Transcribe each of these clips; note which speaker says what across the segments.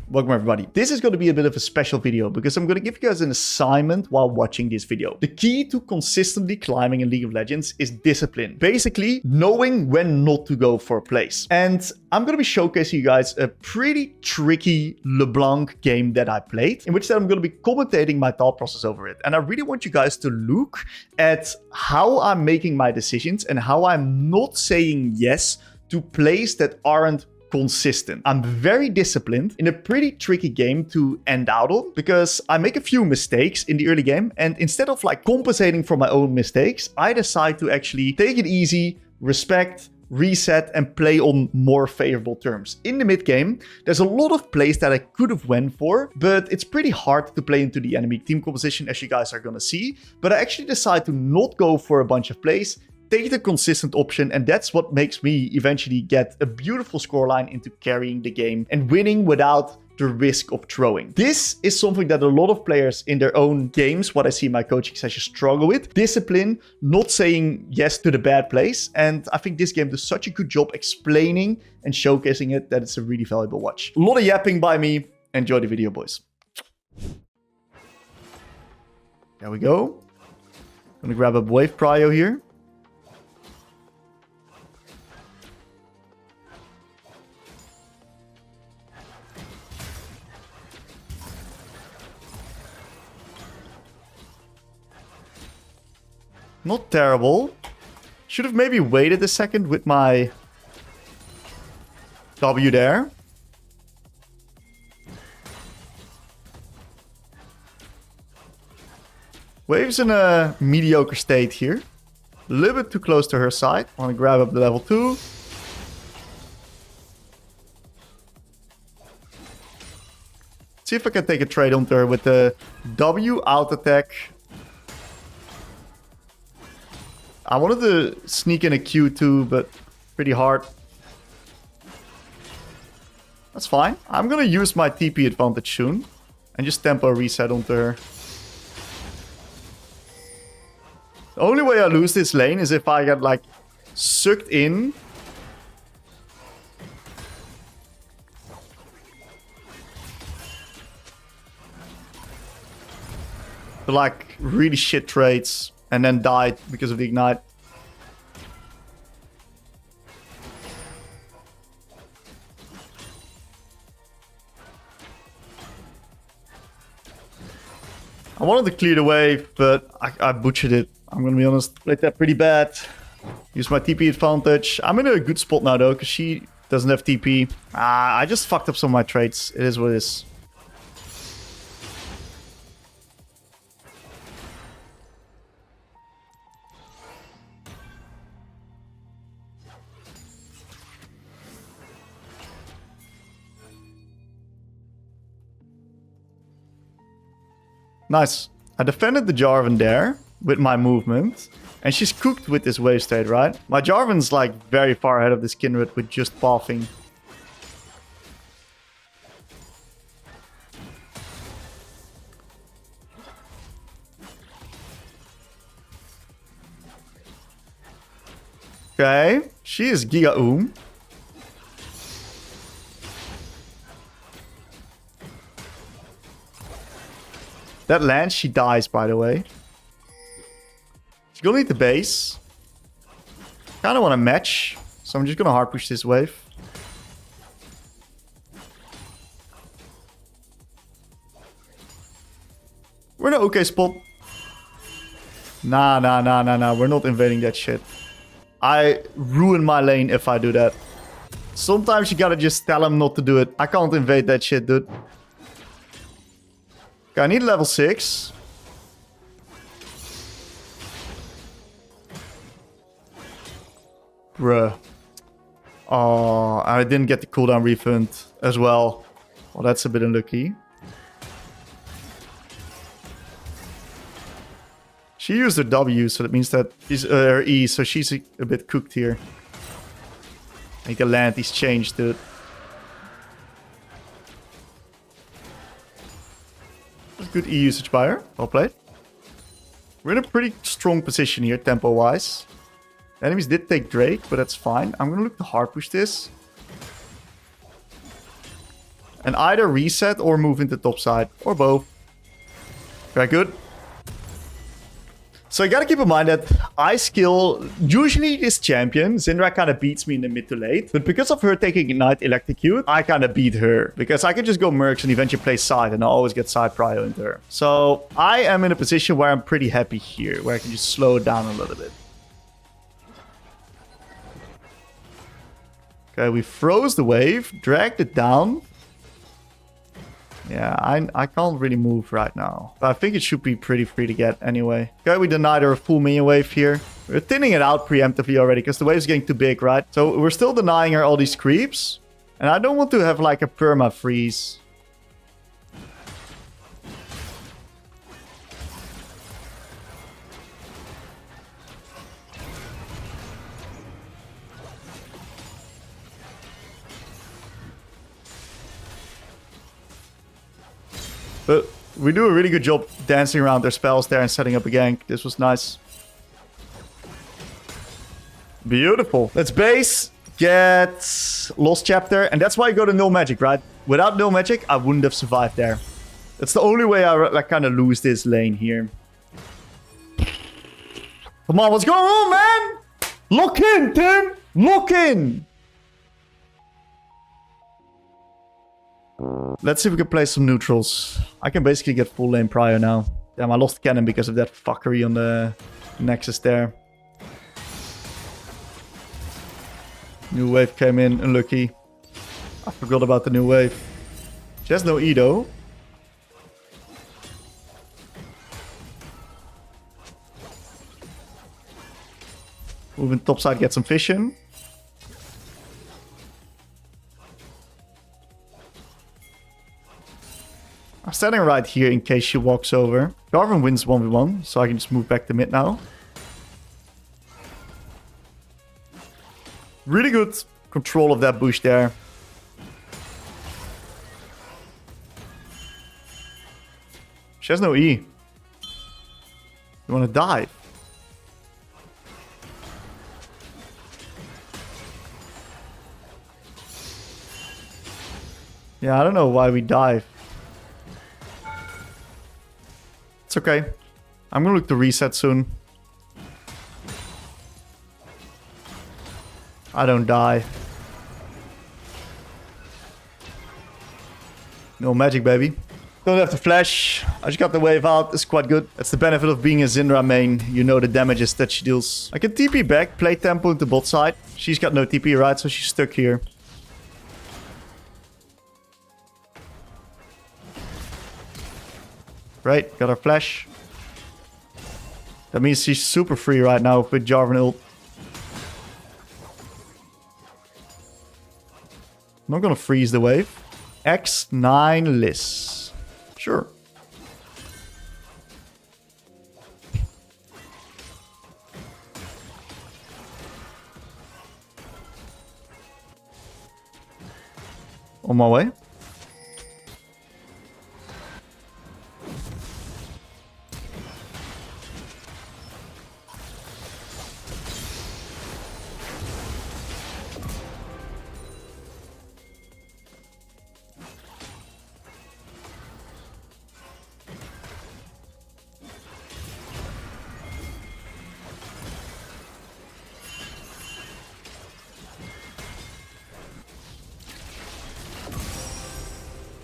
Speaker 1: Welcome everybody. This is going to be a bit of a special video because I'm going to give you guys an assignment while watching this video. The key to consistently climbing in League of Legends is discipline. Basically, knowing when not to go for a place. And I'm going to be showcasing you guys a pretty tricky LeBlanc game that I played, in which I'm going to be commentating my thought process over it. And I really want you guys to look at how I'm making my decisions and how I'm not saying yes to plays that aren't consistent. I'm very disciplined in a pretty tricky game to end out on because I make a few mistakes in the early game, and instead of like compensating for my own mistakes, I decide to actually take it easy, respect, reset, and play on more favorable terms. In the mid game, there's a lot of plays that I could have went for, but it's pretty hard to play into the enemy team composition, as you guys are gonna see. But I actually decide to not go for a bunch of plays, take the consistent option, and that's what makes me eventually get a beautiful scoreline into carrying the game and winning without the risk of throwing. This is something that a lot of players in their own games, what I see in my coaching sessions, struggle with. Discipline, not saying yes to the bad plays. And I think this game does such a good job explaining and showcasing it that it's a really valuable watch. A lot of yapping by me. Enjoy the video, boys. There we go. Gonna grab a wave prio here. Not terrible. Should have maybe waited a second with my W there. Wave's in a mediocre state here. A little bit too close to her side. I want to grab up the level 2. See if I can take a trade onto her with the W out attack. I wanted to sneak in a Q2, but pretty hard. That's fine. I'm going to use my TP advantage soon and just tempo reset onto her. The only way I lose this lane is if I get like sucked in. To like really shit trades. And then died because of the ignite. I wanted to clear the wave, but I butchered it. I'm gonna be honest. Played that pretty bad. Use my TP advantage. I'm in a good spot now though, because she doesn't have TP. I just fucked up some of my trades. It is what it is. Nice. I defended the Jarvan there with my movement. And she's cooked with this wave state, right? My Jarvan's like very far ahead of this Kindred with just pathing. Okay. She is Giga Oom. That lands, she dies, by the way. She's gonna need the base. Kinda wanna match, so I'm just gonna hard push this wave. We're in an okay spot. Nah. We're not invading that shit. I ruin my lane if I do that. Sometimes you gotta just tell him not to do it. I can't invade that shit, dude. Okay, I need level 6. Bruh. Oh, I didn't get the cooldown refund as well. Well, that's a bit unlucky. She used her W, so that means that she's her E, so she's a bit cooked here. I need to land these change, dude. Good E usage by her. Well played. We're in a pretty strong position here, tempo-wise. Enemies did take Drake, but that's fine. I'm gonna look to hard push this. And either reset or move into top side. Or both. Very good. So you gotta keep in mind that I skill, usually this champion, Syndra kind of beats me in the mid to late. But because of her taking Ignite Electrocute, I kind of beat her. Because I can just go Mercs and eventually play side and I always get side prio into her. So I am in a position where I'm pretty happy here. Where I can just slow it down a little bit. Okay, we froze the wave, dragged it down. Yeah, I can't really move right now. But I think it should be pretty free to get anyway. Okay, we denied her a full minion wave here. We're thinning it out preemptively already because the wave's getting too big, right? So we're still denying her all these creeps. And I don't want to have like a perma freeze. But we do a really good job dancing around their spells there and setting up a gank. This was nice. Beautiful. Let's base, get Lost Chapter. And that's why you go to no magic, right? Without no magic, I wouldn't have survived there. That's the only way I like, kind of lose this lane here. Come on, what's going on, man? Lock in, Tim! Lock in! Let's see if we can play some neutrals. I can basically get full lane prio now. Damn, I lost cannon because of that fuckery on the nexus there. New wave came in, unlucky. I forgot about the new wave. She has no E though. Moving topside, get some vision. I'm standing right here in case she walks over. Garvin wins 1v1, so I can just move back to mid now. Really good control of that bush there. She has no E. You want to dive? Yeah, I don't know why we dive. It's okay. I'm gonna look to reset soon. I don't die. No magic, baby. Don't have to flash. I just got the wave out. It's quite good. That's the benefit of being a Syndra main. You know the damages that she deals. I can TP back, play tempo into bot side. She's got no TP, right? So she's stuck here. Right, got her flash. That means she's super free right now with Jarvan ult. I'm not gonna freeze the wave. X9 Liz. Sure. On my way.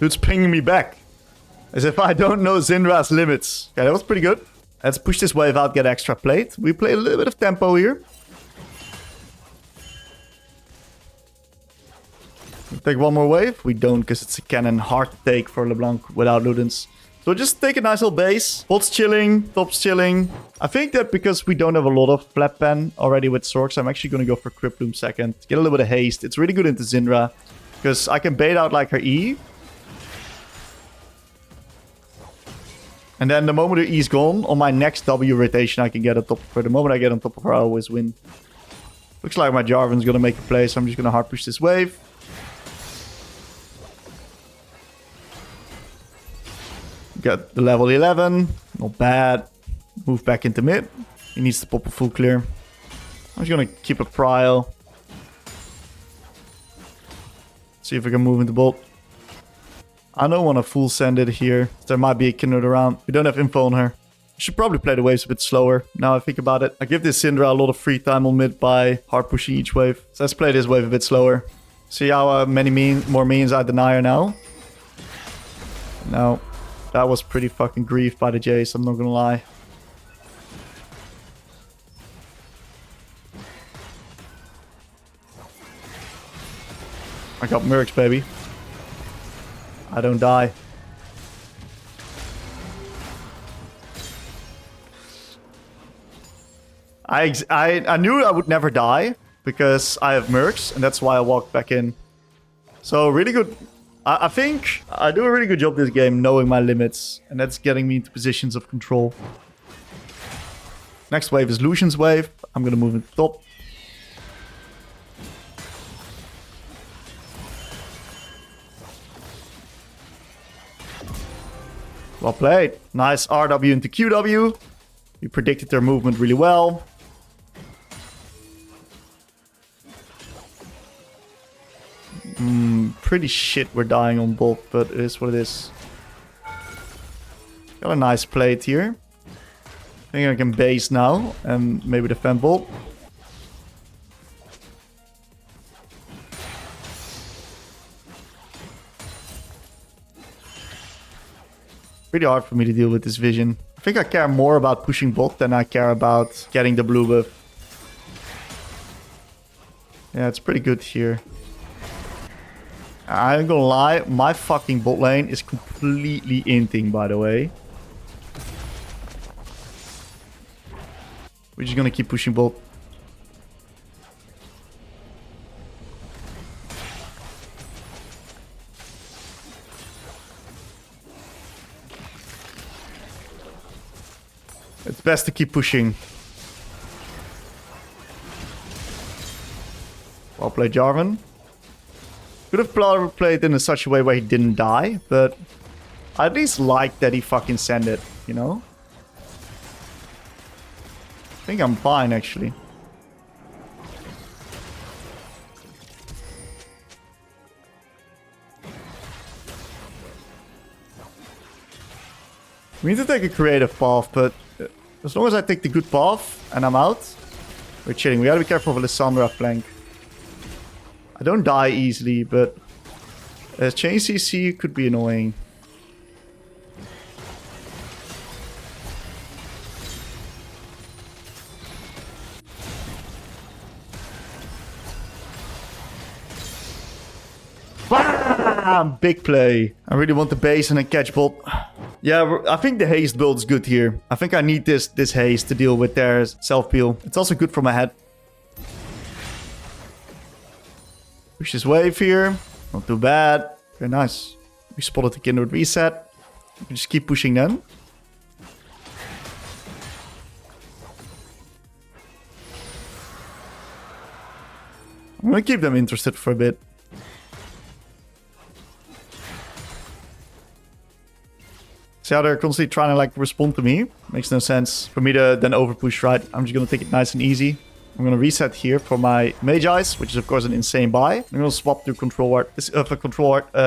Speaker 1: Dude's pinging me back. As if I don't know Syndra's limits. Yeah, that was pretty good. Let's push this wave out, get extra plate. We play a little bit of tempo here. Take one more wave. We don't, because it's a cannon. Hard to take for LeBlanc without Ludens. So just take a nice little base. Bot's chilling, top's chilling. I think that because we don't have a lot of flap pen already with Sorks, I'm actually going to go for Crypt Bloom second. Get a little bit of haste. It's really good into Syndra. Because I can bait out like her E. And then the moment her E is gone, on my next W rotation, I can get on top of her. The moment I get on top of her, I always win. Looks like my Jarvan's going to make a play, so I'm just going to hard push this wave. Got the level 11. Not bad. Move back into mid. He needs to pop a full clear. I'm just going to keep a prio. See if I can move into bot. I don't want to full send it here. There might be a Kindred around. We don't have info on her. Should probably play the waves a bit slower, now I think about it. I give this Syndra a lot of free time on mid by hard pushing each wave. So let's play this wave a bit slower. See how many more minions I deny her now? No. That was pretty fucking grief by the Jace, I'm not gonna lie. I got Mercs, baby. I don't die. I knew I would never die because I have Mercs, and that's why I walked back in. So really good. I think I do a really good job this game knowing my limits, and that's getting me into positions of control. Next wave is Lucian's wave. I'm gonna move in the top. Well played. Nice RW into QW. You predicted their movement really well. Pretty shit we're dying on bot, but it is what it is. Got a nice plate here. I think I can base now and maybe defend bot. Pretty hard for me to deal with this vision. I think I care more about pushing bot than I care about getting the blue buff. Yeah, it's pretty good here. I ain't gonna lie, my fucking bot lane is completely inting, by the way. We're just gonna keep pushing bot. It's best to keep pushing. Well played, Jarvan. Could have played in such a way where he didn't die, but I at least like that he fucking sent it, you know? I think I'm fine, actually. We need to take a creative path, but as long as I take the good path and I'm out, we're chilling. We gotta be careful of Lissandra flank. I don't die easily, but chain CC could be annoying. Bam! Big play. I really want the base and then catch bot. Yeah, I think the haste build is good here. I think I need this haste to deal with their self-peel. It's also good for my head. Push this wave here. Not too bad. Very nice. We spotted the Kindred reset. We can just keep pushing them. I'm gonna keep them interested for a bit. See how they're constantly trying to like respond to me? Makes no sense for me to then overpush, right? I'm just gonna take it nice and easy. I'm gonna reset here for my Mage Eyes, which is of course an insane buy. I'm gonna swap to Control Art,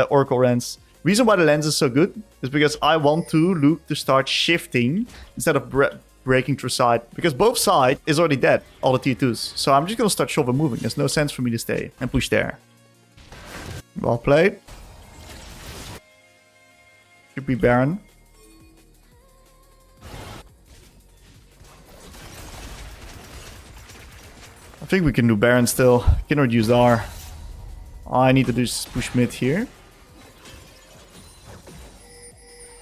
Speaker 1: Oracle Lens. Reason why the lens is so good is because I want Luke to start shifting instead of breaking through side. Because both side is already dead, all the tier 2s. So I'm just gonna start shove and moving. There's no sense for me to stay and push there. Well played. Should be Baron. I think we can do Baron still. Kindred used R. All I need to do is push mid here.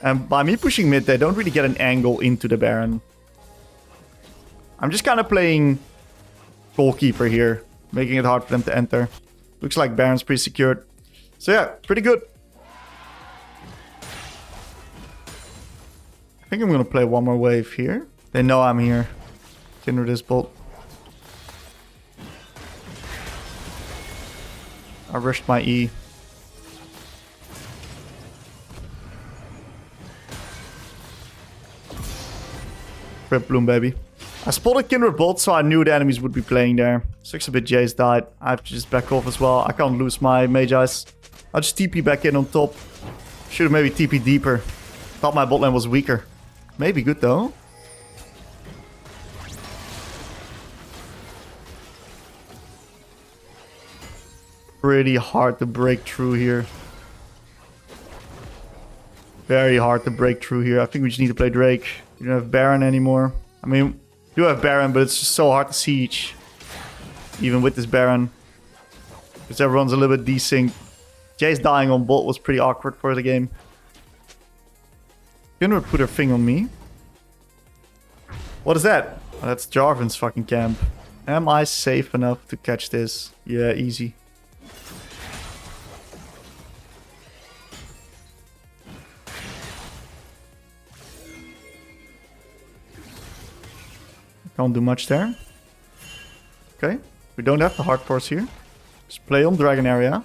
Speaker 1: And by me pushing mid, they don't really get an angle into the Baron. I'm just kind of playing goalkeeper here, making it hard for them to enter. Looks like Baron's pretty secured. So yeah, pretty good. I think I'm going to play one more wave here. They know I'm here. Kindred is bolt. I rushed my E. Rip Bloom, baby. I spotted Kindred Bolt, so I knew the enemies would be playing there. 6-bit Jace died. I have to just back off as well. I can't lose my Mage Eyes. I'll just TP back in on top. Should have maybe TP deeper. Thought my bot lane was weaker. Maybe good though. Pretty hard to break through here. Very hard to break through here. I think we just need to play Drake. We don't have Baron anymore. I mean, we do have Baron, but it's just so hard to siege. Even with this Baron. Because everyone's a little bit desynced. Jay's dying on bot was pretty awkward for the game. Kindred put her thing on me. What is that? Oh, that's Jarvan's fucking camp. Am I safe enough to catch this? Yeah, easy. Can't do much there. Okay. We don't have the hard force here. Just play on dragon area.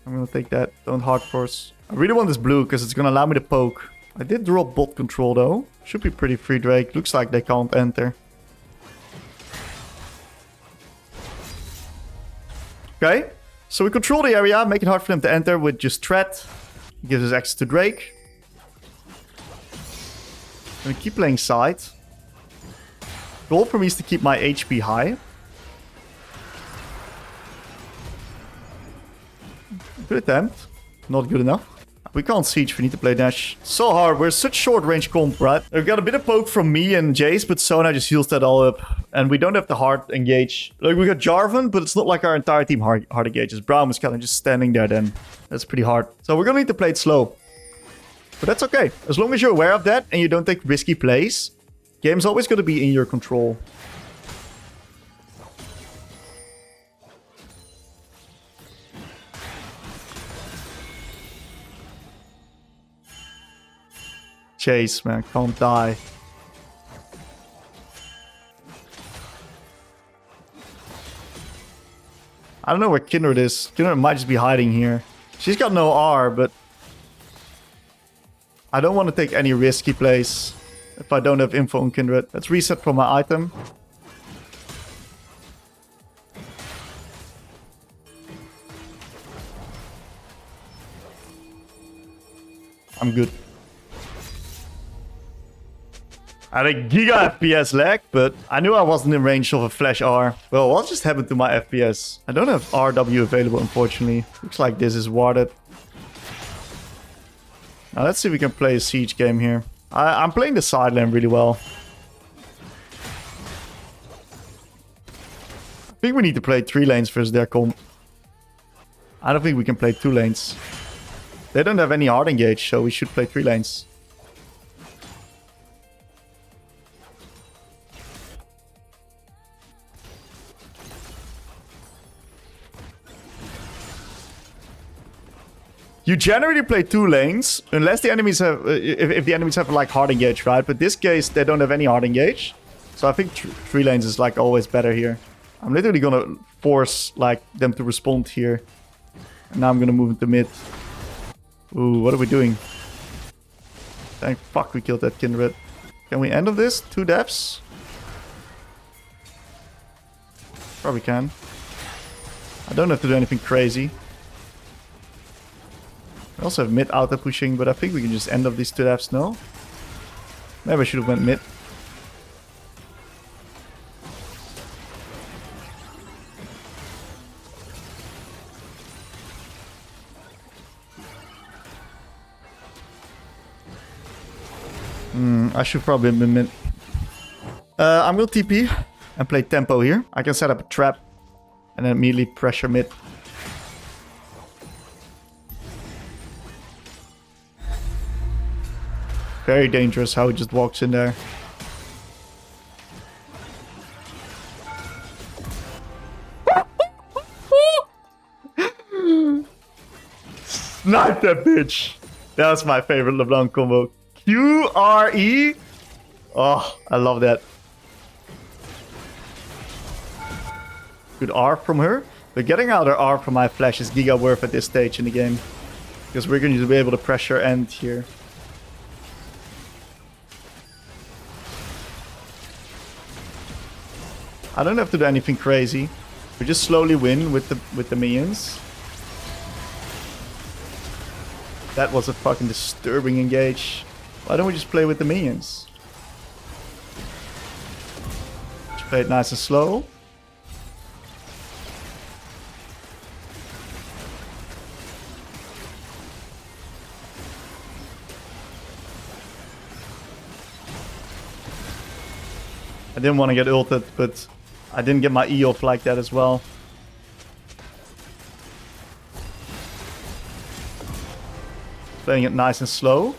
Speaker 1: I'm gonna take that. Don't hard force. I really want this blue because it's gonna allow me to poke. I did drop bot control though. Should be pretty free Drake. Looks like they can't enter. Okay. So we control the area. Make it hard for them to enter with just threat. Gives us access to Drake. I'm gonna keep playing side. Goal for me is to keep my HP high. Good attempt. Not good enough. We can't siege, we need to play dash. So hard, we're such short range comp, right? We've got a bit of poke from me and Jace, but Sona just heals that all up. And we don't have the hard engage. Like, we got Jarvan, but it's not like our entire team hard engages. Braum was kind of just standing there then. That's pretty hard. So we're gonna need to play it slow. But that's okay. As long as you're aware of that and you don't take risky plays, game's always gonna be in your control. Chase, man, can't die. I don't know where Kindred is. Kindred might just be hiding here. She's got no R, but I don't want to take any risky plays if I don't have info on Kindred. Let's reset for my item. I'm good. I had a giga FPS lag, but I knew I wasn't in range of a flash R. Well, what just happened to my FPS? I don't have RW available, unfortunately. Looks like this is warded. Now let's see if we can play a siege game here. I'm playing the side lane really well. I think we need to play 3 lanes versus their comp. I don't think we can play 2 lanes. They don't have any hard engage, so we should play 3 lanes. You generally play 2 lanes, unless the enemies have, if the enemies have like hard engage, right? But this case, they don't have any hard engage. So I think 3 lanes is like always better here. I'm literally gonna force like them to respond here. And now I'm gonna move into mid. Ooh, what are we doing? Thank fuck we killed that Kindred. Can we end of this? 2 deaths? Probably can. I don't have to do anything crazy. We also have mid auto pushing, but I think we can just end of these 2 deaths, no? Maybe I should have went mid. I should probably have been mid. I'm gonna TP and play tempo here. I can set up a trap and then immediately pressure mid. Very dangerous how he just walks in there. Snipe that bitch. That was my favorite LeBlanc combo. QRE. Oh, I love that. Good R from her. But getting out her R from my flash is giga worth at this stage in the game. Because we're going to be able to pressure end here. I don't have to do anything crazy. We just slowly win with the minions. That was a fucking disturbing engage. Why don't we just play with the minions? Just play it nice and slow. I didn't want to get ulted, but I didn't get my E off like that as well. Playing it nice and slow.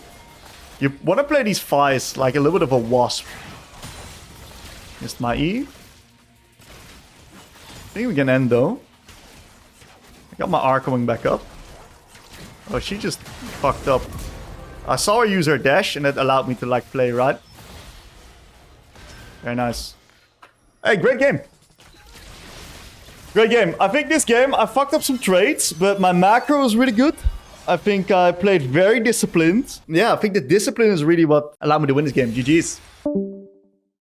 Speaker 1: You want to play these fights like a little bit of a wasp. Missed my E. I think we can end though. I got my R coming back up. Oh, she just fucked up. I saw her use her dash and that allowed me to like play right. Very nice. Hey, great game. Great game. I think this game, I fucked up some trades, but my macro was really good. I think I played very disciplined. Yeah, I think the discipline is really what allowed me to win this game. GG's.